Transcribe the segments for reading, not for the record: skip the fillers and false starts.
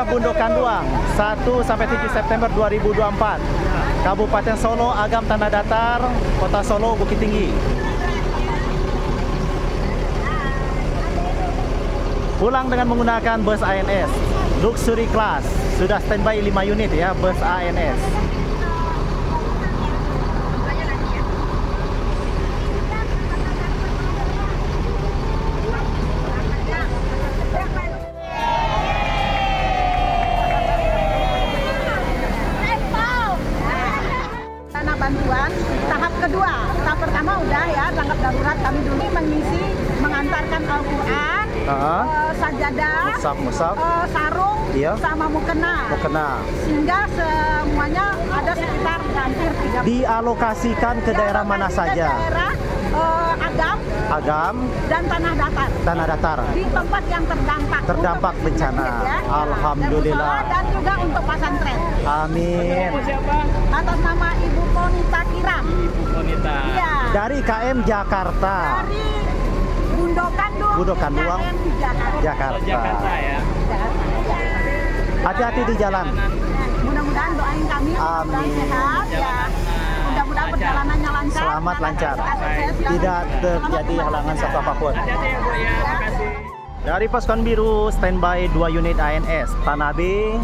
Wilayah Bundo Kanduang 1 sampai 7 September 2024. Kabupaten Solo, Agam Tanah Datar, Kota Solo, Bukit Tinggi. Pulang dengan menggunakan bus ANS Luxury Class. Sudah standby 5 unit ya, bus ANS. Dana bantuan tahap kedua. Tahap pertama udah ya, tanggap darurat kami dulu mengisi, mengantarkan Al-Quran, sajadah, Musaf, sarung, iya, sama mukena. Sehingga semuanya ada sekitar hampir 30. Dialokasikan ke daerah mana saja? Daerah Agam dan Tanah Datar. Di tempat yang terdampak bencana. Ya, Alhamdulillah. Dan juga untuk pesantren. Amin. Atas nama Ibu Ponita Kiram. Ibu Ponita. Iya. Dari KM Jakarta. Dari Bundo Kanduang, KM Jakarta. Jakarta ya. Hati-hati di jalan. Mudah-mudahan doain kami, mudah-mudahan sehat ya. Mudah-mudahan perjalanannya lancar. Selamat lancar. Sukses, Tidak terjadi halangan satu apapun. Hati-hati ya Bu ya. Makasih. Dari Pasukan Biru standby 2 unit ANS Tanabe,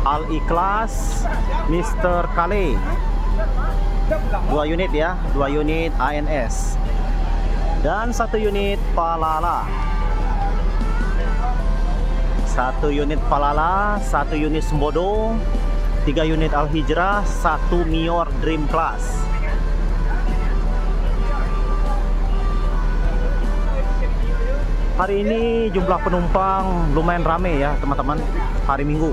Al-Ikhlas, Mr. Kale. 2 unit ya, 2 unit ANS. Dan 1 unit Palala. 1 unit Palala, 1 unit Sembodo, 3 unit Al-Hijrah, 1 Mior Dream Class. Hari ini jumlah penumpang lumayan rame ya teman-teman, hari Minggu.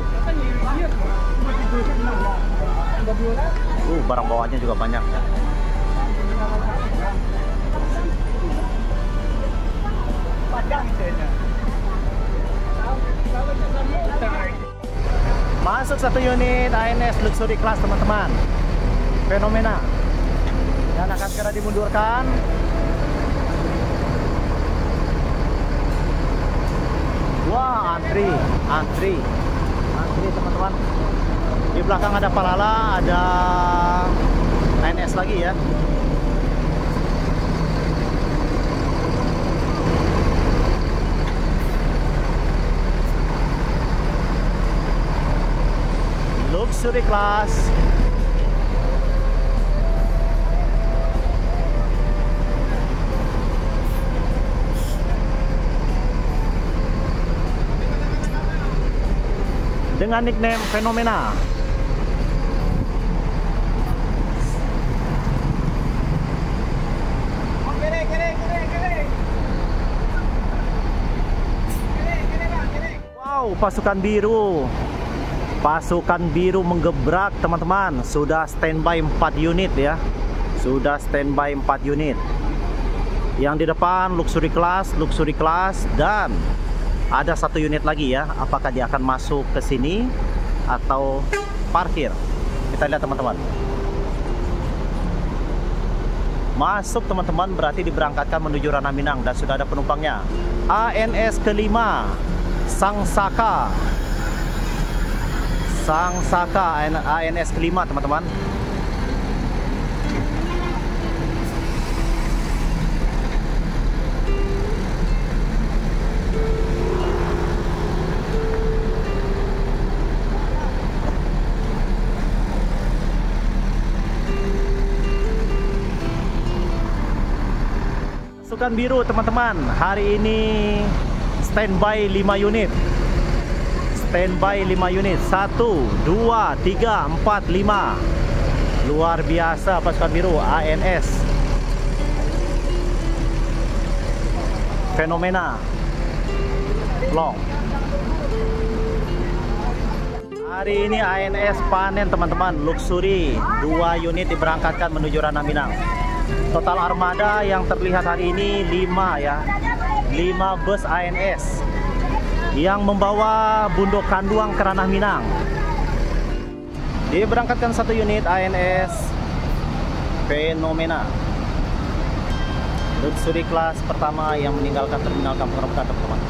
Barang bawaannya juga banyak. Masuk 1 unit ANS Luxury Class teman-teman. Fenomena. Dan akan segera dimundurkan. Wah, antri teman-teman. Di belakang ada Palala, ada ANS lagi ya. Luxury Class. Dengan nickname Fenomena. Wow, pasukan biru. Pasukan biru menggebrak teman-teman. Sudah standby 4 unit ya. Sudah standby 4 unit. Yang di depan Luxury Class dan ada 1 unit lagi ya. Apakah dia akan masuk ke sini atau parkir? Kita lihat teman-teman. Masuk teman-teman, berarti diberangkatkan menuju Ranah Minang dan sudah ada penumpangnya. ANS kelima, Sang Saka ANS kelima teman-teman. Pasukan biru teman-teman, hari ini standby 5 unit. Standby 5 unit. 1, 2, 3, 4, 5. Luar biasa pasukan biru ANS. Fenomena. Long. Hari ini ANS panen teman-teman, Luxury. 2 unit diberangkatkan menuju Ranah Minang. Total armada yang terlihat hari ini 5 ya. 5 bus ANS yang membawa Bundo Kanduang ke Ranah Minang. Diberangkatkan 1 unit ANS Fenomena. Luxury Class pertama yang meninggalkan terminal Kampung Rambutan teman-teman.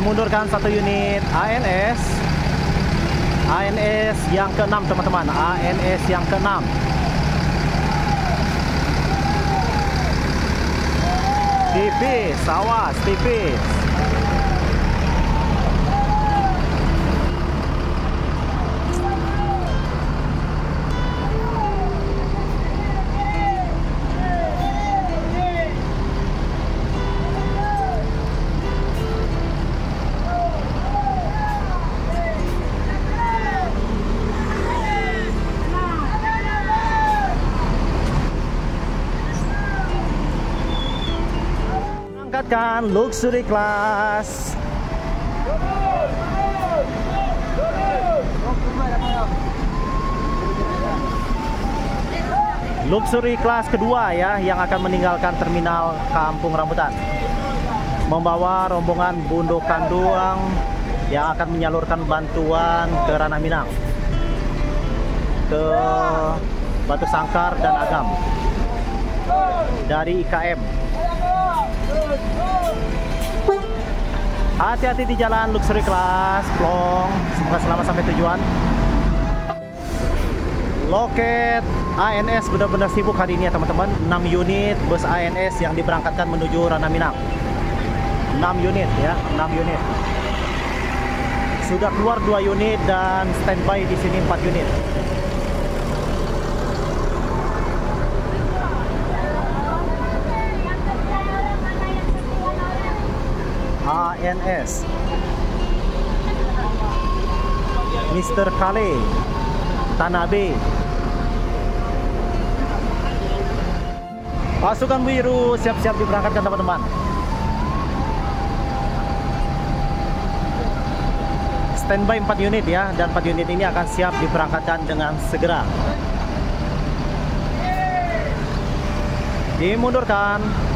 Dimundurkan 1 unit ANS. ANS yang ke-6 teman-teman. ANS yang ke-6. Tipis, awas, tipis. Angkatkan luxury class. Luxury class kedua ya, yang akan meninggalkan terminal Kampung Rambutan, membawa rombongan Bundo Kanduang yang akan menyalurkan bantuan ke Ranah Minang, ke Batu Sangkar dan Agam dari IKM. Hati-hati di jalan luxury class, plong. Semoga selamat sampai tujuan. Loket ANS benar-benar sibuk hari ini ya teman-teman. 6 unit bus ANS yang diberangkatkan menuju Ranah Minang. 6 unit ya, 6 unit. Sudah keluar 2 unit dan standby di sini 4 unit. ANS Mr. Kale Tanabe. Pasukan biru siap-siap diberangkatkan teman-teman. Standby 4 unit ya, dan 4 unit ini akan siap diberangkatkan dengan segera. Dimundurkan.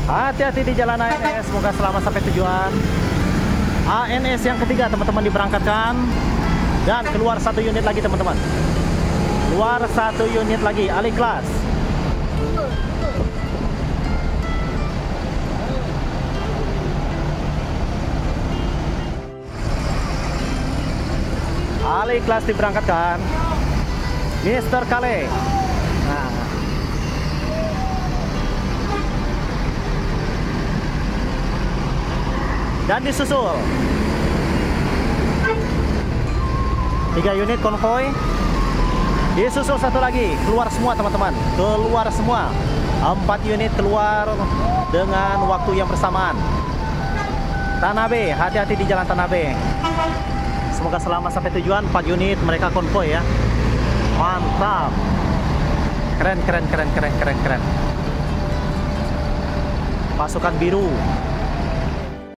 Hati-hati di jalan ANS, semoga selamat sampai tujuan. ANS yang ketiga teman-teman diberangkatkan, dan keluar 1 unit lagi teman-teman. Keluar 1 unit lagi, alih kelas. Alih kelas diberangkatkan. Mr. Kale. Nah, dan disusul 3 unit konvoy, disusul 1 lagi, keluar semua teman-teman, keluar semua. 4 unit keluar dengan waktu yang bersamaan. Tanabe, hati-hati di jalan Tanabe. Semoga selamat sampai tujuan. 4 unit mereka konvoy ya. Mantap. Keren. Pasukan biru